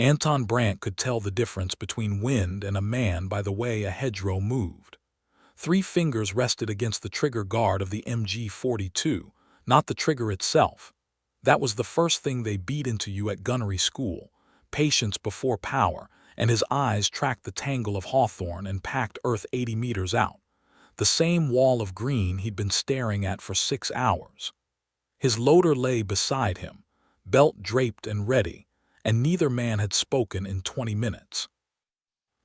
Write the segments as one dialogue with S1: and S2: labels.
S1: Anton Brandt could tell the difference between wind and a man by the way a hedgerow moved. 3 fingers rested against the trigger guard of the MG42, not the trigger itself. That was the first thing they beat into you at gunnery school. Patience before power, and his eyes tracked the tangle of hawthorn and packed earth 80 meters out. The same wall of green he'd been staring at for 6 hours. His loader lay beside him, belt draped and ready, and neither man had spoken in 20 minutes.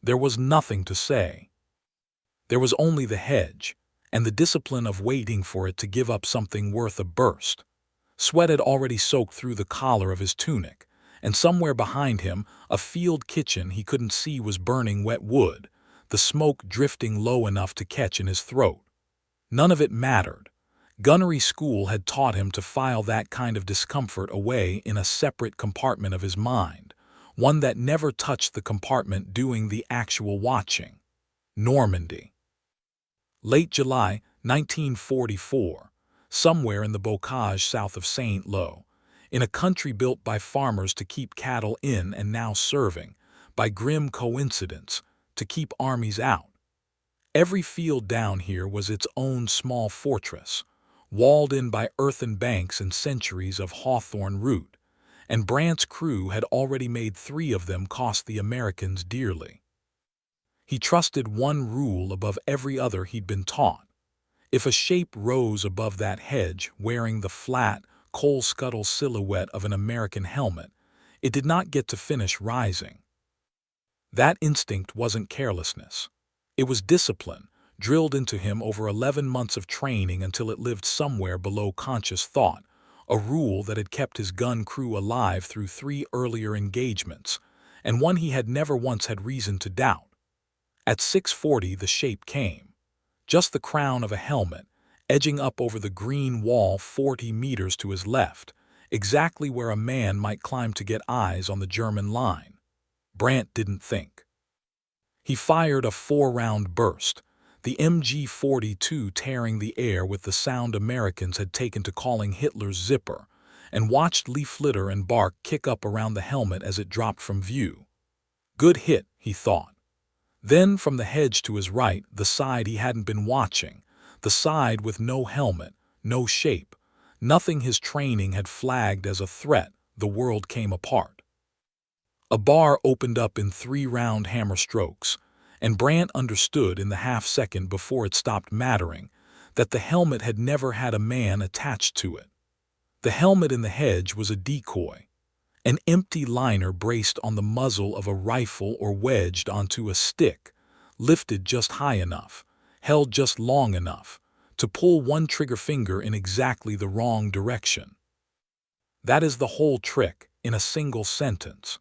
S1: There was nothing to say. There was only the hedge, and the discipline of waiting for it to give up something worth a burst. Sweat had already soaked through the collar of his tunic, and somewhere behind him, a field kitchen he couldn't see was burning wet wood, the smoke drifting low enough to catch in his throat. None of it mattered. Gunnery school had taught him to file that kind of discomfort away in a separate compartment of his mind, one that never touched the compartment doing the actual watching. Normandy. Late July 1944, somewhere in the bocage south of Saint-Lô, in a country built by farmers to keep cattle in and now serving, by grim coincidence, to keep armies out. Every field down here was its own small fortress, walled in by earthen banks and centuries of hawthorn root, and Brandt's crew had already made 3 of them cost the Americans dearly. He trusted one rule above every other he'd been taught. If a shape rose above that hedge wearing the flat, coal-scuttle silhouette of an American helmet, it did not get to finish rising. That instinct wasn't carelessness. It was discipline, drilled into him over 11 months of training until it lived somewhere below conscious thought, a rule that had kept his gun crew alive through 3 earlier engagements, and one he had never once had reason to doubt. At 6:40 the shape came, just the crown of a helmet, edging up over the green wall 40 meters to his left, exactly where a man might climb to get eyes on the German line. Brandt didn't think. He fired a 4-round burst, the MG42 tearing the air with the sound Americans had taken to calling Hitler's zipper, and watched leaf litter and bark kick up around the helmet as it dropped from view. Good hit, he thought. Then from the hedge to his right, the side he hadn't been watching, the side with no helmet, no shape, nothing his training had flagged as a threat, the world came apart. A bar opened up in 3 round hammer strokes, and Brandt understood in the half-second before it stopped mattering that the helmet had never had a man attached to it. The helmet in the hedge was a decoy, an empty liner braced on the muzzle of a rifle or wedged onto a stick, lifted just high enough, held just long enough, to pull one trigger finger in exactly the wrong direction. That is the whole trick, in a single sentence.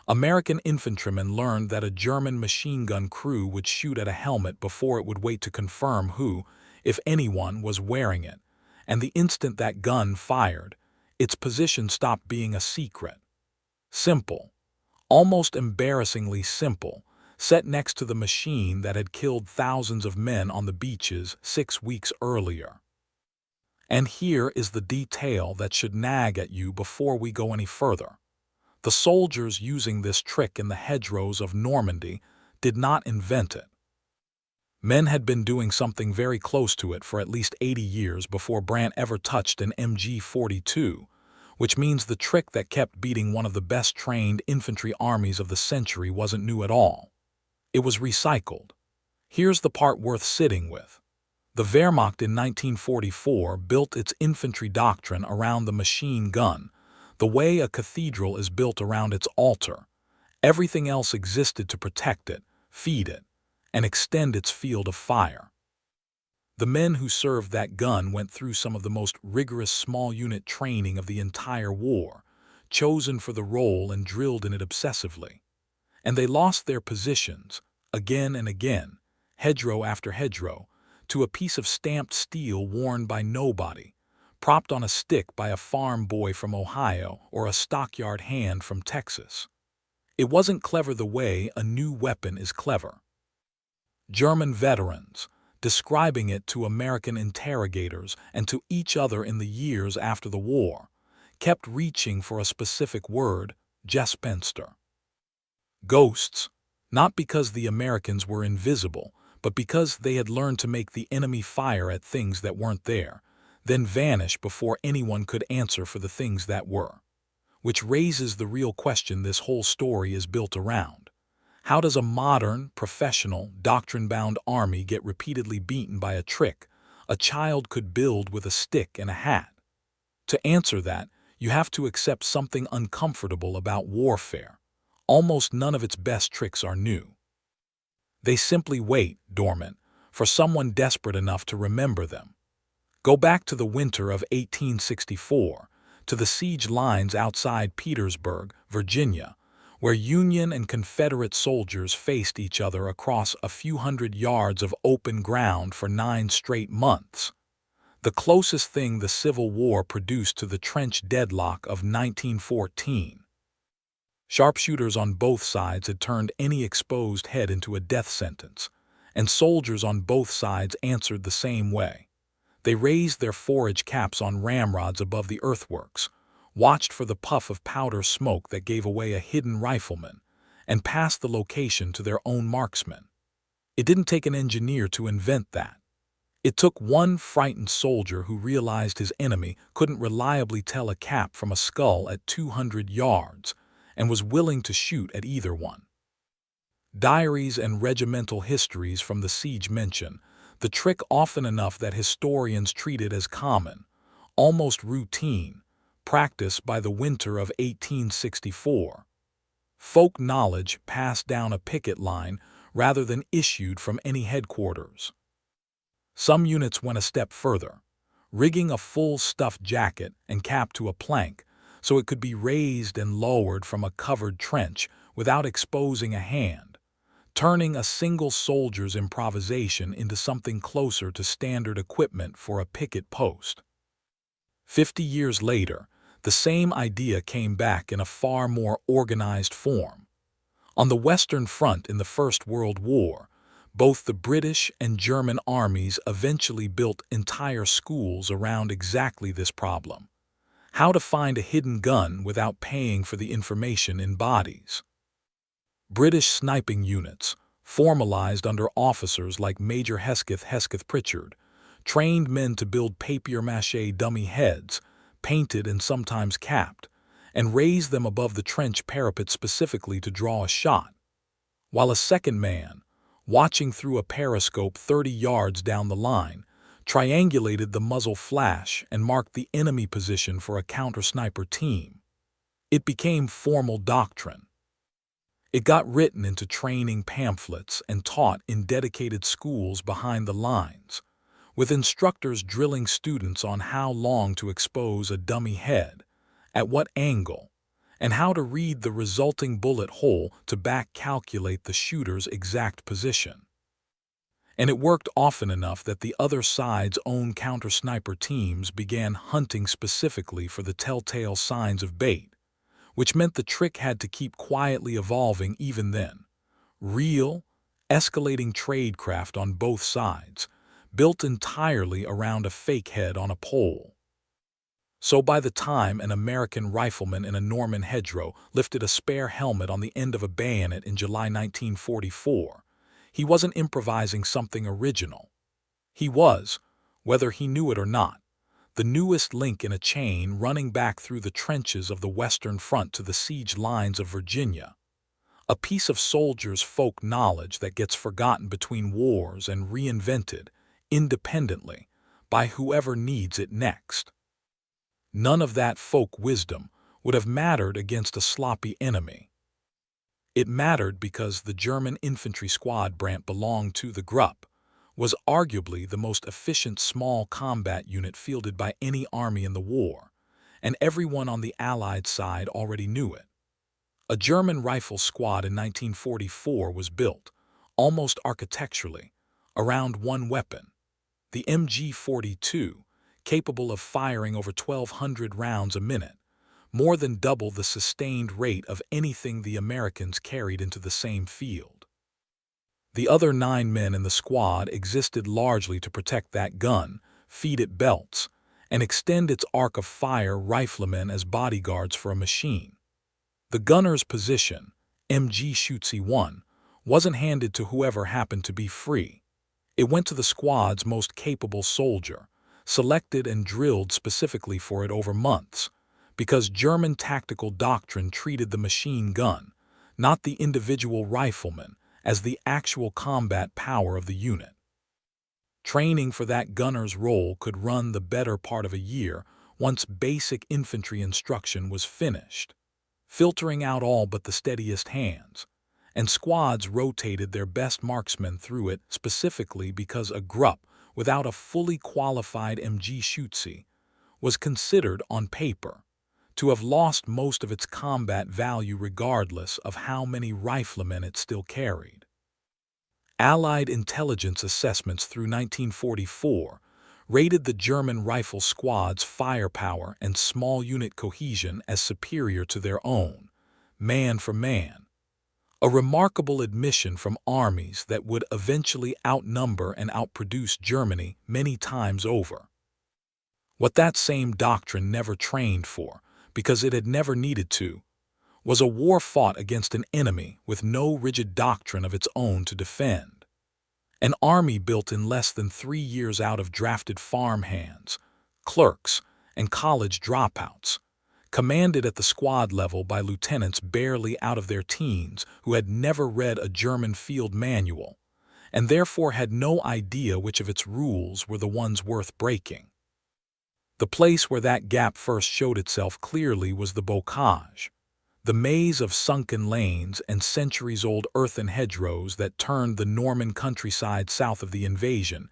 S1: American infantrymen learned that a German machine gun crew would shoot at a helmet before it would wait to confirm who, if anyone, was wearing it, and the instant that gun fired, its position stopped being a secret. Simple, almost embarrassingly simple, set next to the machine that had killed thousands of men on the beaches 6 weeks earlier. And here is the detail that should nag at you before we go any further. The soldiers using this trick in the hedgerows of Normandy did not invent it. Men had been doing something very close to it for at least 80 years before Brandt ever touched an MG42, which means the trick that kept beating one of the best-trained infantry armies of the century wasn't new at all. It was recycled. Here's the part worth sitting with. The Wehrmacht in 1944 built its infantry doctrine around the machine gun, the way a cathedral is built around its altar. Everything else existed to protect it, feed it, and extend its field of fire. The men who served that gun went through some of the most rigorous small-unit training of the entire war, chosen for the role and drilled in it obsessively. And they lost their positions, again and again, hedgerow after hedgerow, to a piece of stamped steel worn by nobody, propped on a stick by a farm boy from Ohio or a stockyard hand from Texas. It wasn't clever the way a new weapon is clever. German veterans, describing it to American interrogators and to each other in the years after the war, kept reaching for a specific word, Gespenster. Ghosts, not because the Americans were invisible, but because they had learned to make the enemy fire at things that weren't there, then vanish before anyone could answer for the things that were. Which raises the real question this whole story is built around. How does a modern, professional, doctrine-bound army get repeatedly beaten by a trick a child could build with a stick and a hat? To answer that, you have to accept something uncomfortable about warfare. Almost none of its best tricks are new. They simply wait, dormant, for someone desperate enough to remember them. Go back to the winter of 1864, to the siege lines outside Petersburg, Virginia, where Union and Confederate soldiers faced each other across a few hundred yards of open ground for 9 straight months. The closest thing the Civil War produced to the trench deadlock of 1914. Sharpshooters on both sides had turned any exposed head into a death sentence, and soldiers on both sides answered the same way. They raised their forage caps on ramrods above the earthworks, watched for the puff of powder smoke that gave away a hidden rifleman, and passed the location to their own marksmen. It didn't take an engineer to invent that. It took one frightened soldier who realized his enemy couldn't reliably tell a cap from a skull at 200 yards, and was willing to shoot at either one. Diaries and regimental histories from the siege mention the trick often enough that historians treat it as common, almost routine, practice by the winter of 1864. Folk knowledge passed down a picket line rather than issued from any headquarters. Some units went a step further, rigging a full stuffed jacket and cap to a plank so it could be raised and lowered from a covered trench without exposing a hand, turning a single soldier's improvisation into something closer to standard equipment for a picket post. 50 years later, the same idea came back in a far more organized form. On the Western Front in the First World War, both the British and German armies eventually built entire schools around exactly this problem: how to find a hidden gun without paying for the information in bodies. British sniping units, formalized under officers like Major Hesketh Pritchard, trained men to build papier-mâché dummy heads, painted and sometimes capped, and raise them above the trench parapet specifically to draw a shot, while a second man, watching through a periscope 30 yards down the line, triangulated the muzzle flash and marked the enemy position for a counter-sniper team. It became formal doctrine. It got written into training pamphlets and taught in dedicated schools behind the lines, with instructors drilling students on how long to expose a dummy head, at what angle, and how to read the resulting bullet hole to back-calculate the shooter's exact position. And it worked often enough that the other side's own counter-sniper teams began hunting specifically for the telltale signs of bait, which meant the trick had to keep quietly evolving even then. Real, escalating tradecraft on both sides, built entirely around a fake head on a pole. So by the time an American rifleman in a Norman hedgerow lifted a spare helmet on the end of a bayonet in July 1944, he wasn't improvising something original. He was, whether he knew it or not, the newest link in a chain running back through the trenches of the Western Front to the siege lines of Virginia. A piece of soldiers' folk knowledge that gets forgotten between wars and reinvented, independently, by whoever needs it next. None of that folk wisdom would have mattered against a sloppy enemy. It mattered because the German infantry squad Brandt belonged to, the Gruppe, was arguably the most efficient small combat unit fielded by any army in the war, and everyone on the Allied side already knew it. A German rifle squad in 1944 was built, almost architecturally, around one weapon, the MG-42, capable of firing over 1,200 rounds a minute, more than double the sustained rate of anything the Americans carried into the same field. The other 9 men in the squad existed largely to protect that gun, feed it belts, and extend its arc of fire riflemen as bodyguards for a machine. The gunner's position, MG Schütze 1, wasn't handed to whoever happened to be free. It went to the squad's most capable soldier, selected and drilled specifically for it over months, because German tactical doctrine treated the machine gun, not the individual rifleman, as the actual combat power of the unit. Training for that gunner's role could run the better part of a year once basic infantry instruction was finished, filtering out all but the steadiest hands, and squads rotated their best marksmen through it specifically because a grupp without a fully qualified MG Schütze was considered, on paper, to have lost most of its combat value regardless of how many riflemen it still carried. Allied intelligence assessments through 1944 rated the German rifle squad's firepower and small unit cohesion as superior to their own, man for man, a remarkable admission from armies that would eventually outnumber and outproduce Germany many times over. What that same doctrine never trained for, because it had never needed to, was a war fought against an enemy with no rigid doctrine of its own to defend. An army built in less than 3 years out of drafted farmhands, clerks, and college dropouts, commanded at the squad level by lieutenants barely out of their teens who had never read a German field manual, and therefore had no idea which of its rules were the ones worth breaking. The place where that gap first showed itself clearly was the bocage, the maze of sunken lanes and centuries-old earthen hedgerows that turned the Norman countryside south of the invasion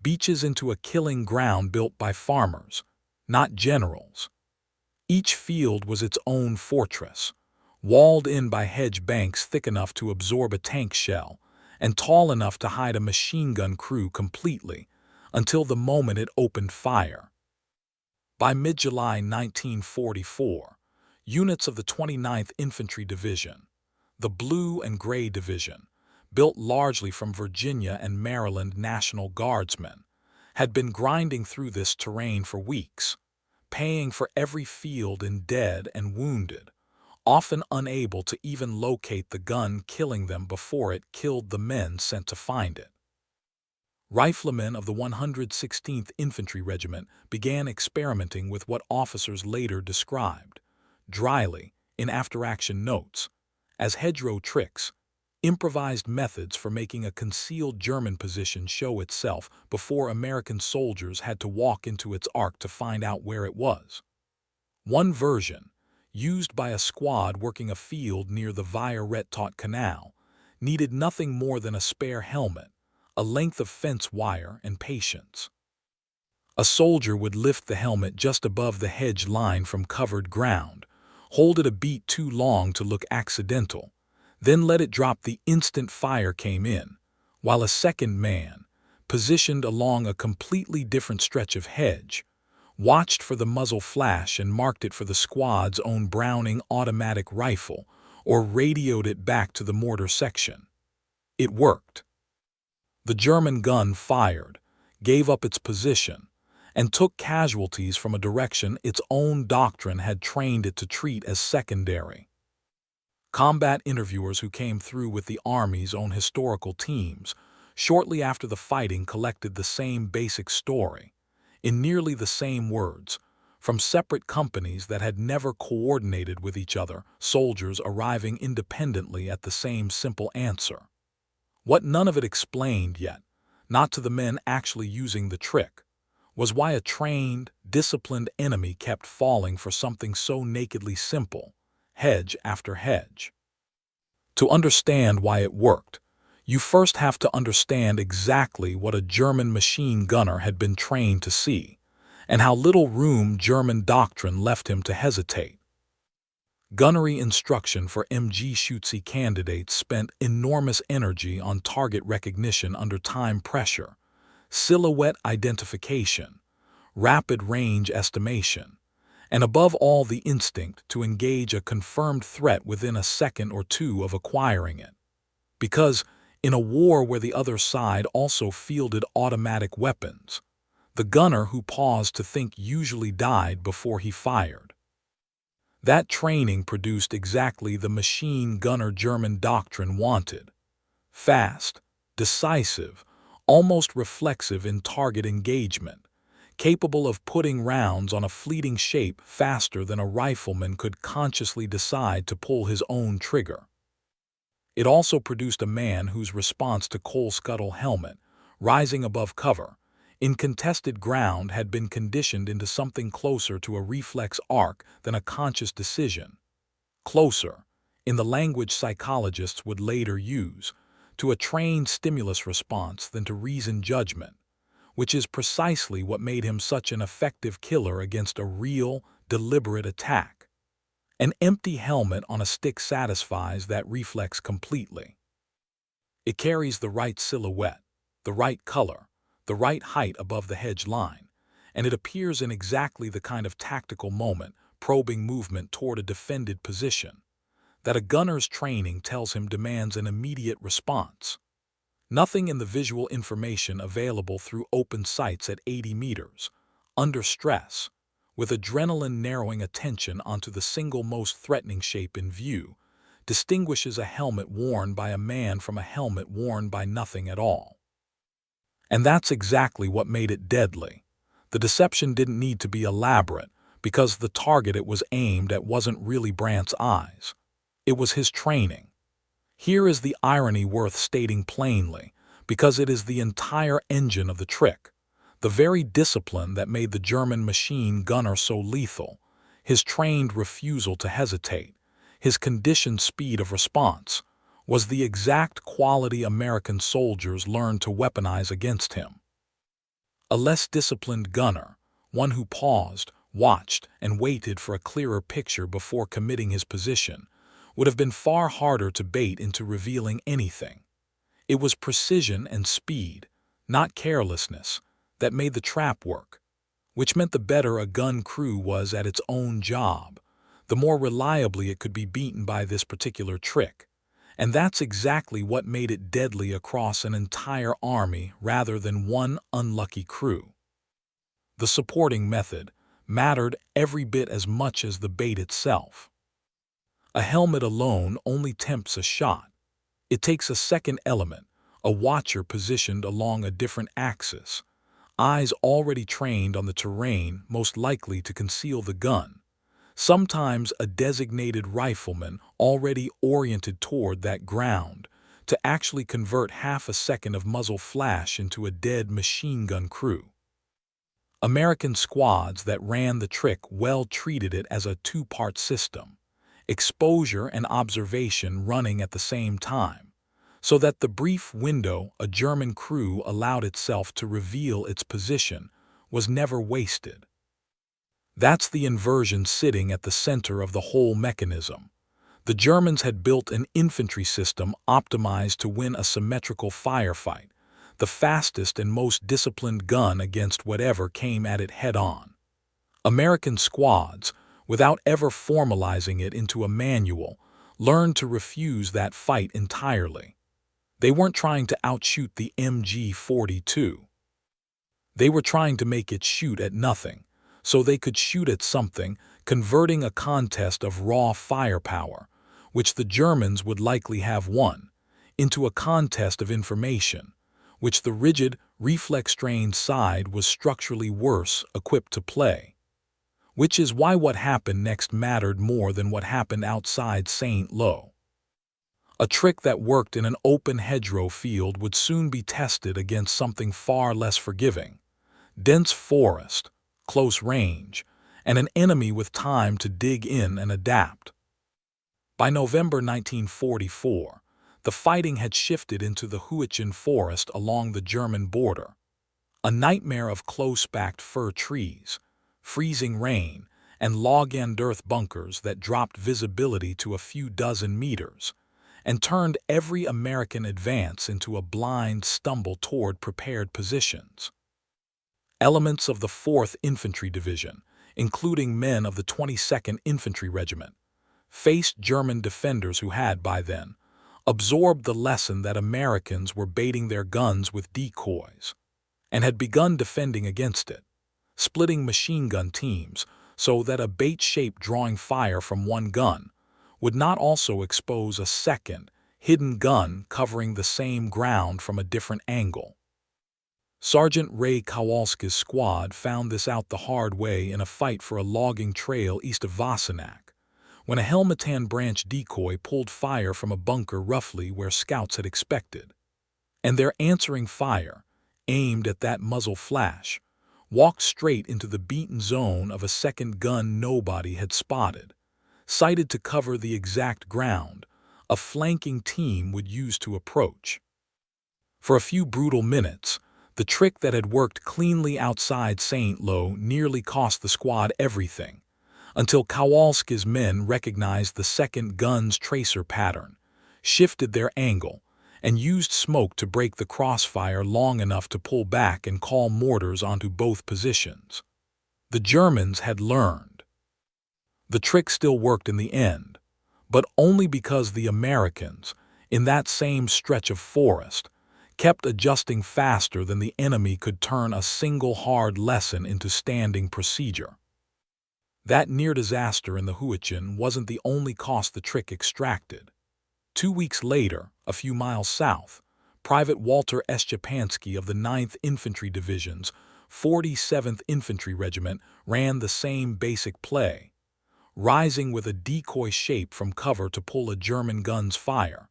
S1: beaches into a killing ground built by farmers, not generals. Each field was its own fortress, walled in by hedge banks thick enough to absorb a tank shell and tall enough to hide a machine gun crew completely until the moment it opened fire. By mid-July 1944, units of the 29th Infantry Division, the Blue and Gray Division, built largely from Virginia and Maryland National Guardsmen, had been grinding through this terrain for weeks, paying for every field in dead and wounded, often unable to even locate the gun killing them before it killed the men sent to find it. Riflemen of the 116th Infantry Regiment began experimenting with what officers later described, dryly, in after-action notes, as hedgerow tricks, improvised methods for making a concealed German position show itself before American soldiers had to walk into its arc to find out where it was. One version, used by a squad working a field near the Vire-Rettot Canal, needed nothing more than a spare helmet, a length of fence wire, and patience. A soldier would lift the helmet just above the hedge line from covered ground, hold it a beat too long to look accidental, then let it drop the instant fire came in, while a second man, positioned along a completely different stretch of hedge, watched for the muzzle flash and marked it for the squad's own Browning automatic rifle or radioed it back to the mortar section. It worked. The German gun fired, gave up its position, and took casualties from a direction its own doctrine had trained it to treat as secondary. Combat interviewers who came through with the Army's own historical teams shortly after the fighting collected the same basic story, in nearly the same words, from separate companies that had never coordinated with each other, soldiers arriving independently at the same simple answer. What none of it explained yet, not to the men actually using the trick, was why a trained, disciplined enemy kept falling for something so nakedly simple, hedge after hedge. To understand why it worked, you first have to understand exactly what a German machine gunner had been trained to see, and how little room German doctrine left him to hesitate. Gunnery instruction for MG Schütze candidates spent enormous energy on target recognition under time pressure, silhouette identification, rapid range estimation, and above all the instinct to engage a confirmed threat within a second or two of acquiring it. Because, in a war where the other side also fielded automatic weapons, the gunner who paused to think usually died before he fired. That training produced exactly the machine gunner German doctrine wanted: fast, decisive, almost reflexive in target engagement, capable of putting rounds on a fleeting shape faster than a rifleman could consciously decide to pull his own trigger. It also produced a man whose response to coal scuttle helmet, rising above cover, in contested ground had been conditioned into something closer to a reflex arc than a conscious decision. Closer, in the language psychologists would later use, to a trained stimulus response than to reasoned judgment, which is precisely what made him such an effective killer against a real, deliberate attack. An empty helmet on a stick satisfies that reflex completely. It carries the right silhouette, the right color, the right height above the hedge line, and it appears in exactly the kind of tactical moment, probing movement toward a defended position, that a gunner's training tells him demands an immediate response. Nothing in the visual information available through open sights at 80 meters, under stress, with adrenaline narrowing attention onto the single most threatening shape in view, distinguishes a helmet worn by a man from a helmet worn by nothing at all. And that's exactly what made it deadly. The deception didn't need to be elaborate, because the target it was aimed at wasn't really Brandt's eyes. It was his training. Here is the irony worth stating plainly, because it is the entire engine of the trick. The very discipline that made the German machine gunner so lethal, his trained refusal to hesitate, his conditioned speed of response, was the exact quality American soldiers learned to weaponize against him. A less disciplined gunner, one who paused, watched, and waited for a clearer picture before committing his position, would have been far harder to bait into revealing anything. It was precision and speed, not carelessness, that made the trap work, which meant the better a gun crew was at its own job, the more reliably it could be beaten by this particular trick. And that's exactly what made it deadly across an entire army rather than one unlucky crew. The supporting method mattered every bit as much as the bait itself. A helmet alone only tempts a shot. It takes a second element, a watcher positioned along a different axis, eyes already trained on the terrain most likely to conceal the gun, sometimes a designated rifleman already oriented toward that ground, to actually convert half a second of muzzle flash into a dead machine gun crew. American squads that ran the trick well treated it as a two-part system, exposure and observation running at the same time, so that the brief window a German crew allowed itself to reveal its position was never wasted. That's the inversion sitting at the center of the whole mechanism. The Germans had built an infantry system optimized to win a symmetrical firefight, the fastest and most disciplined gun against whatever came at it head-on. American squads, without ever formalizing it into a manual, learned to refuse that fight entirely. They weren't trying to outshoot the MG-42. They were trying to make it shoot at nothing, so they could shoot at something, converting a contest of raw firepower, which the Germans would likely have won, into a contest of information, which the rigid, reflex-trained side was structurally worse equipped to play. Which is why what happened next mattered more than what happened outside St. Lo. A trick that worked in an open hedgerow field would soon be tested against something far less forgiving: dense forest, close range, and an enemy with time to dig in and adapt. By November 1944, the fighting had shifted into the Aachen forest along the German border, a nightmare of close-packed fir trees, freezing rain, and log-end earth bunkers that dropped visibility to a few dozen meters, and turned every American advance into a blind stumble toward prepared positions. Elements of the 4th Infantry Division, including men of the 22nd Infantry Regiment, faced German defenders who had, by then, absorbed the lesson that Americans were baiting their guns with decoys, and had begun defending against it, splitting machine gun teams, so that a bait shape drawing fire from one gun would not also expose a second, hidden gun covering the same ground from a different angle. Sergeant Ray Kowalski's squad found this out the hard way in a fight for a logging trail east of Wassenack, when a Helmatan branch decoy pulled fire from a bunker roughly where scouts had expected. And their answering fire, aimed at that muzzle flash, walked straight into the beaten zone of a second gun nobody had spotted, sighted to cover the exact ground a flanking team would use to approach. For a few brutal minutes, the trick that had worked cleanly outside St. Lo nearly cost the squad everything, until Kowalski's men recognized the second gun's tracer pattern, shifted their angle, and used smoke to break the crossfire long enough to pull back and call mortars onto both positions. The Germans had learned. The trick still worked in the end, but only because the Americans, in that same stretch of forest, kept adjusting faster than the enemy could turn a single hard lesson into standing procedure. That near disaster in the Aachen wasn't the only cost the trick extracted. 2 weeks later, a few miles south, Private Walter Szczepanski of the 9th Infantry Division's 47th Infantry Regiment ran the same basic play, rising with a decoy shape from cover to pull a German gun's fire,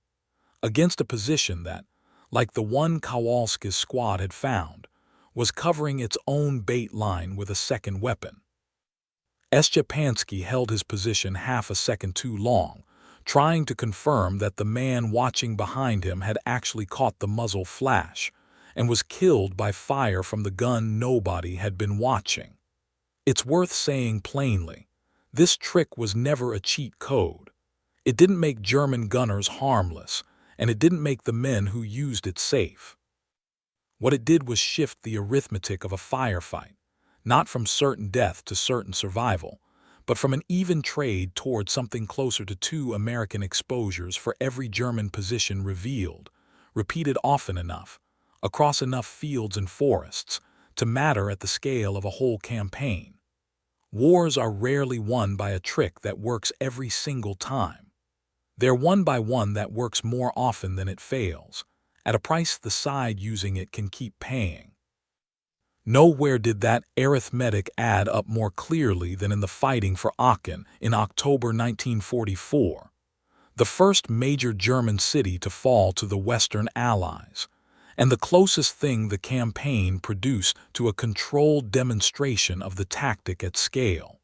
S1: against a position that, like the one Kowalski's squad had found, was covering its own bait line with a second weapon. Szczepanski held his position half a second too long, trying to confirm that the man watching behind him had actually caught the muzzle flash and was killed by fire from the gun nobody had been watching. It's worth saying plainly, this trick was never a cheat code. It didn't make German gunners harmless, and it didn't make the men who used it safe. What it did was shift the arithmetic of a firefight, not from certain death to certain survival, but from an even trade toward something closer to 2 American exposures for every German position revealed, repeated often enough, across enough fields and forests, to matter at the scale of a whole campaign. Wars are rarely won by a trick that works every single time. They're won by one that works more often than it fails, at a price the side using it can keep paying. Nowhere did that arithmetic add up more clearly than in the fighting for Aachen in October 1944, the first major German city to fall to the Western Allies, and the closest thing the campaign produced to a controlled demonstration of the tactic at scale.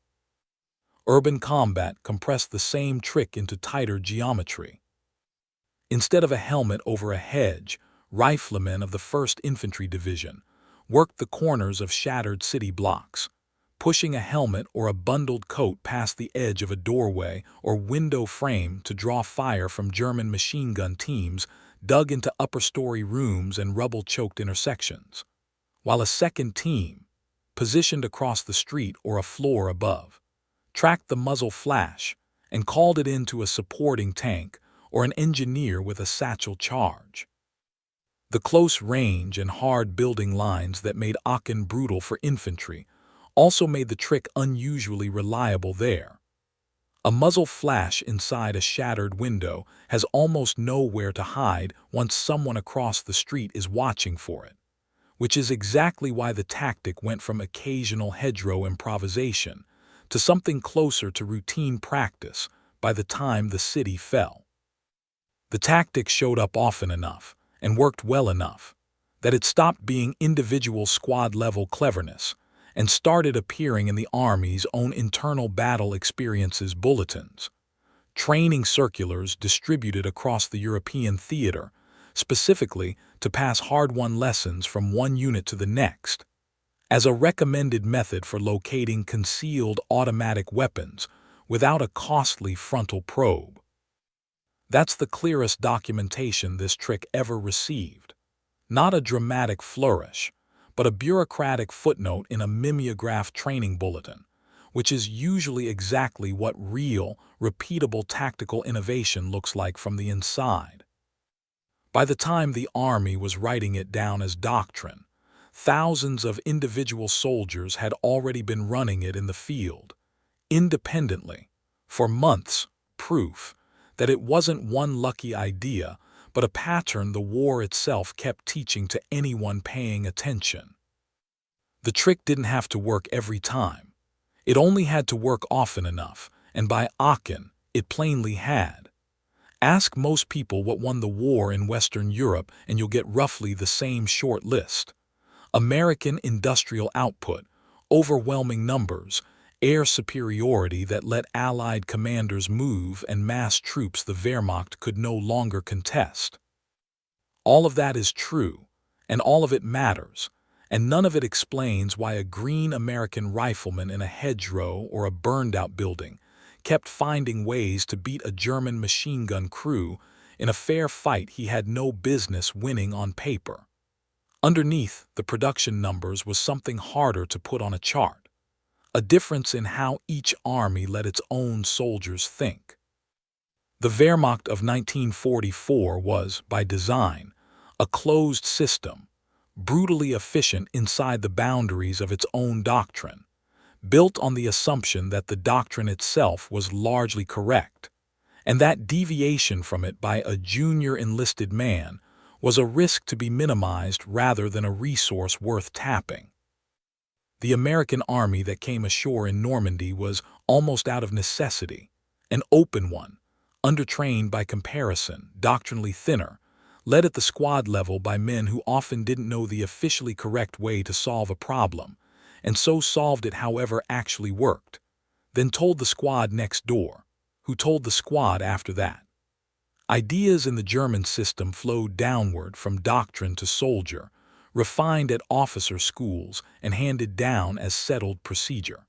S1: Urban combat compressed the same trick into tighter geometry. Instead of a helmet over a hedge, riflemen of the 1st Infantry Division worked the corners of shattered city blocks, pushing a helmet or a bundled coat past the edge of a doorway or window frame to draw fire from German machine gun teams dug into upper-story rooms and rubble-choked intersections, while a second team, positioned across the street or a floor above, tracked the muzzle flash and called it into a supporting tank or an engineer with a satchel charge. The close range and hard building lines that made Aachen brutal for infantry also made the trick unusually reliable there. A muzzle flash inside a shattered window has almost nowhere to hide once someone across the street is watching for it, which is exactly why the tactic went from occasional hedgerow improvisation to something closer to routine practice by the time the city fell. The tactic showed up often enough and worked well enough that it stopped being individual squad-level cleverness and started appearing in the Army's own internal battle experiences bulletins, training circulars distributed across the European theater, specifically to pass hard-won lessons from one unit to the next, as a recommended method for locating concealed automatic weapons without a costly frontal probe. That's the clearest documentation this trick ever received. Not a dramatic flourish, but a bureaucratic footnote in a mimeograph training bulletin, which is usually exactly what real, repeatable tactical innovation looks like from the inside. By the time the Army was writing it down as doctrine, thousands of individual soldiers had already been running it in the field, independently, for months, proof that it wasn't one lucky idea, but a pattern the war itself kept teaching to anyone paying attention. The trick didn't have to work every time. It only had to work often enough, and by Aachen, it plainly had. Ask most people what won the war in Western Europe and you'll get roughly the same short list. American industrial output, overwhelming numbers, air superiority that let Allied commanders move and mass troops the Wehrmacht could no longer contest. All of that is true, and all of it matters, and none of it explains why a green American rifleman in a hedgerow or a burned-out building kept finding ways to beat a German machine gun crew in a fair fight he had no business winning on paper. Underneath the production numbers was something harder to put on a chart, a difference in how each army let its own soldiers think. The Wehrmacht of 1944 was, by design, a closed system, brutally efficient inside the boundaries of its own doctrine, built on the assumption that the doctrine itself was largely correct, and that deviation from it by a junior enlisted man was a risk to be minimized rather than a resource worth tapping. The American army that came ashore in Normandy was, almost out of necessity, an open one, undertrained by comparison, doctrinally thinner, led at the squad level by men who often didn't know the officially correct way to solve a problem, and so solved it however actually worked, then told the squad next door, who told the squad after that. Ideas in the German system flowed downward from doctrine to soldier, refined at officer schools and handed down as settled procedure.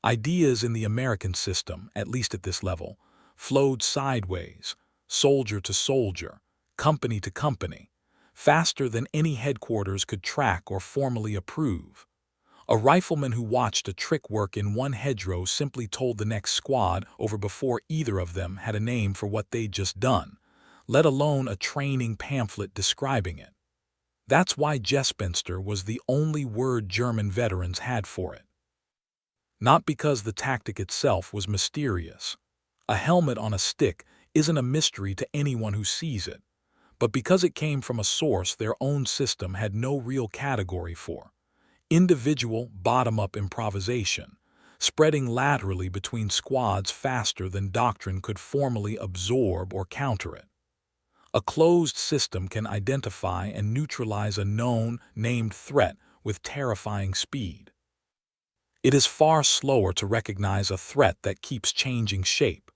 S1: Ideas in the American system, at least at this level, flowed sideways, soldier to soldier, company to company, faster than any headquarters could track or formally approve. A rifleman who watched a trick work in one hedgerow simply told the next squad over before either of them had a name for what they'd just done, let alone a training pamphlet describing it. That's why Gespenster was the only word German veterans had for it. Not because the tactic itself was mysterious. A helmet on a stick isn't a mystery to anyone who sees it, but because it came from a source their own system had no real category for. Individual, bottom-up improvisation, spreading laterally between squads faster than doctrine could formally absorb or counter it. A closed system can identify and neutralize a known, named threat with terrifying speed. It is far slower to recognize a threat that keeps changing shape,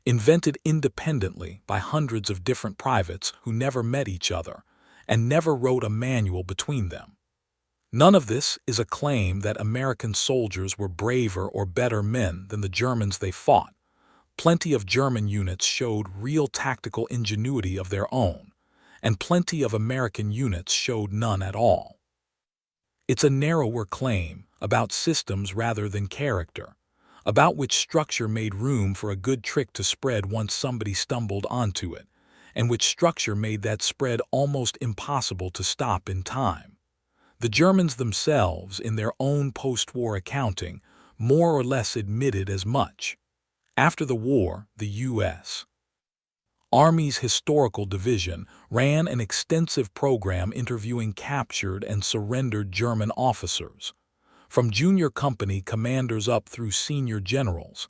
S1: invented independently by hundreds of different privates who never met each other and never wrote a manual between them. None of this is a claim that American soldiers were braver or better men than the Germans they fought. Plenty of German units showed real tactical ingenuity of their own, and plenty of American units showed none at all. It's a narrower claim about systems rather than character, about which structure made room for a good trick to spread once somebody stumbled onto it, and which structure made that spread almost impossible to stop in time. The Germans themselves, in their own post-war accounting, more or less admitted as much. After the war, the U.S. Army's Historical Division ran an extensive program interviewing captured and surrendered German officers, from junior company commanders up through senior generals,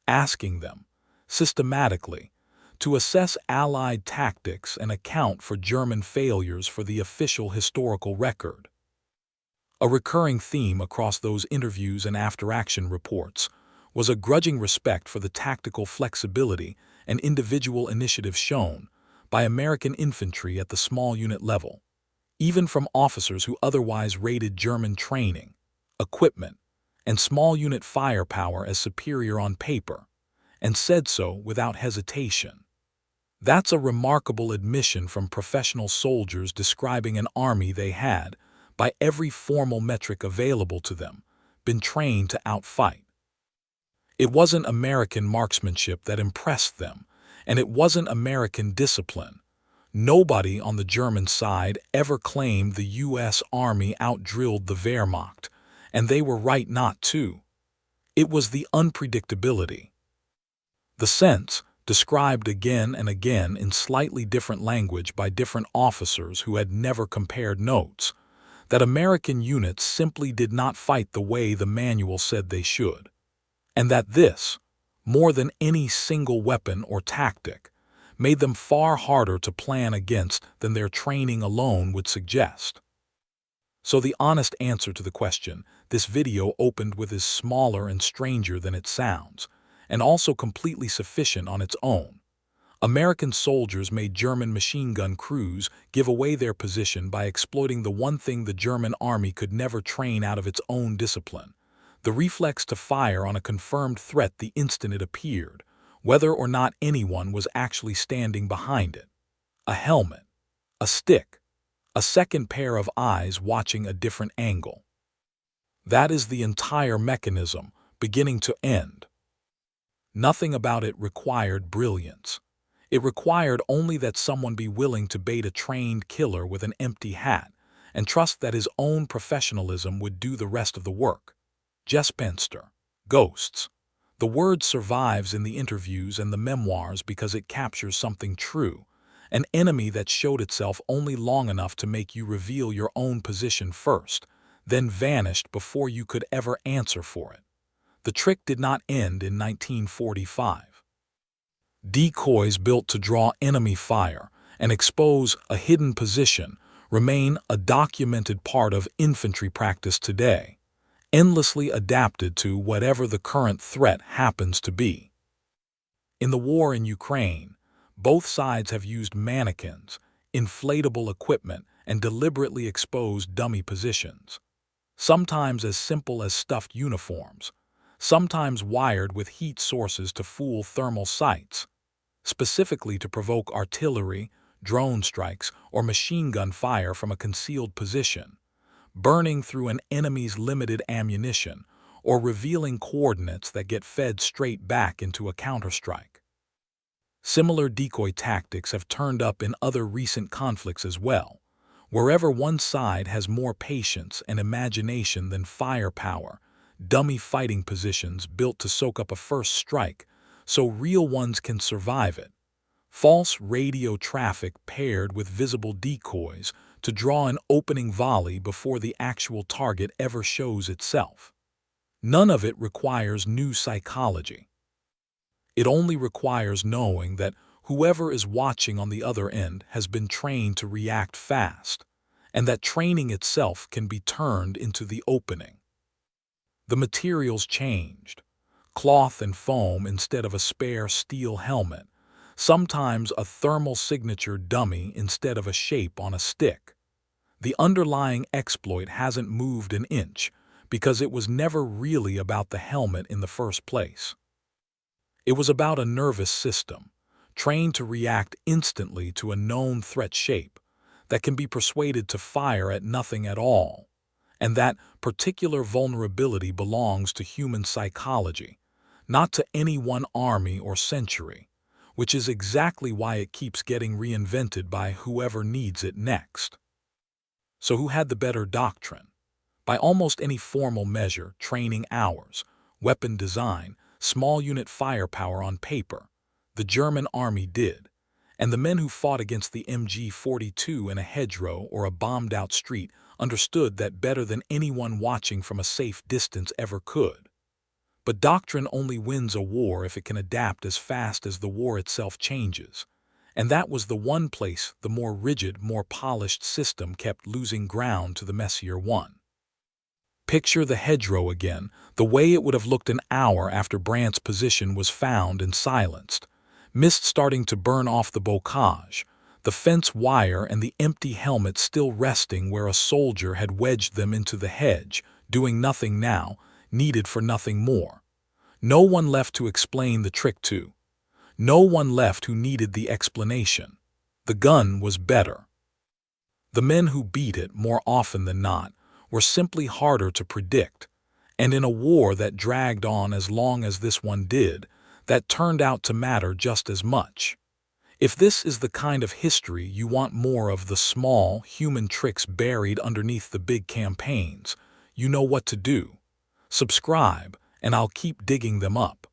S1: asking them, systematically, to assess Allied tactics and account for German failures for the official historical record. A recurring theme across those interviews and after-action reports was a grudging respect for the tactical flexibility and individual initiative shown by American infantry at the small unit level, even from officers who otherwise rated German training, equipment, and small unit firepower as superior on paper, and said so without hesitation. That's a remarkable admission from professional soldiers describing an army they had, by every formal metric available to them, been trained to outfight. It wasn't American marksmanship that impressed them, and it wasn't American discipline. Nobody on the German side ever claimed the U.S. Army outdrilled the Wehrmacht, and they were right not to. It was the unpredictability. The sense, described again and again in slightly different language by different officers who had never compared notes, that American units simply did not fight the way the manual said they should, and that this, more than any single weapon or tactic, made them far harder to plan against than their training alone would suggest. So the honest answer to the question this video opened with is smaller and stranger than it sounds, and also completely sufficient on its own. American soldiers made German machine gun crews give away their position by exploiting the one thing the German army could never train out of its own discipline: the reflex to fire on a confirmed threat the instant it appeared, whether or not anyone was actually standing behind it. A helmet, a stick, a second pair of eyes watching a different angle. That is the entire mechanism, beginning to end. Nothing about it required brilliance. It required only that someone be willing to bait a trained killer with an empty hat and trust that his own professionalism would do the rest of the work. Gespenster, ghosts. The word survives in the interviews and the memoirs because it captures something true, an enemy that showed itself only long enough to make you reveal your own position first, then vanished before you could ever answer for it. The trick did not end in 1945. Decoys built to draw enemy fire and expose a hidden position remain a documented part of infantry practice today, endlessly adapted to whatever the current threat happens to be. In the war in Ukraine, both sides have used mannequins, inflatable equipment, and deliberately exposed dummy positions, sometimes as simple as stuffed uniforms, sometimes wired with heat sources to fool thermal sights, specifically to provoke artillery, drone strikes, or machine gun fire from a concealed position, burning through an enemy's limited ammunition, or revealing coordinates that get fed straight back into a counterstrike. Similar decoy tactics have turned up in other recent conflicts as well, wherever one side has more patience and imagination than firepower, dummy fighting positions built to soak up a first strike so real ones can survive it. False radio traffic paired with visible decoys to draw an opening volley before the actual target ever shows itself. None of it requires new psychology. It only requires knowing that whoever is watching on the other end has been trained to react fast, and that training itself can be turned into the opening. The materials changed. Cloth and foam instead of a spare steel helmet, sometimes a thermal signature dummy instead of a shape on a stick. The underlying exploit hasn't moved an inch because it was never really about the helmet in the first place. It was about a nervous system, trained to react instantly to a known threat shape, that can be persuaded to fire at nothing at all, and that particular vulnerability belongs to human psychology, not to any one army or century, which is exactly why it keeps getting reinvented by whoever needs it next. So who had the better doctrine? By almost any formal measure, training hours, weapon design, small unit firepower on paper, the German army did, and the men who fought against the MG-42 in a hedgerow or a bombed-out street understood that better than anyone watching from a safe distance ever could. But doctrine only wins a war if it can adapt as fast as the war itself changes, and that was the one place the more rigid, more polished system kept losing ground to the messier one. Picture the hedgerow again, the way it would have looked an hour after Brandt's position was found and silenced. Mist starting to burn off the bocage, the fence wire and the empty helmet still resting where a soldier had wedged them into the hedge, doing nothing now, needed for nothing more. No one left to explain the trick to. No one left who needed the explanation. The gun was better. The men who beat it, more often than not, were simply harder to predict, and in a war that dragged on as long as this one did, that turned out to matter just as much. If this is the kind of history you want more of, the small, human tricks buried underneath the big campaigns, you know what to do. Subscribe and I'll keep digging them up.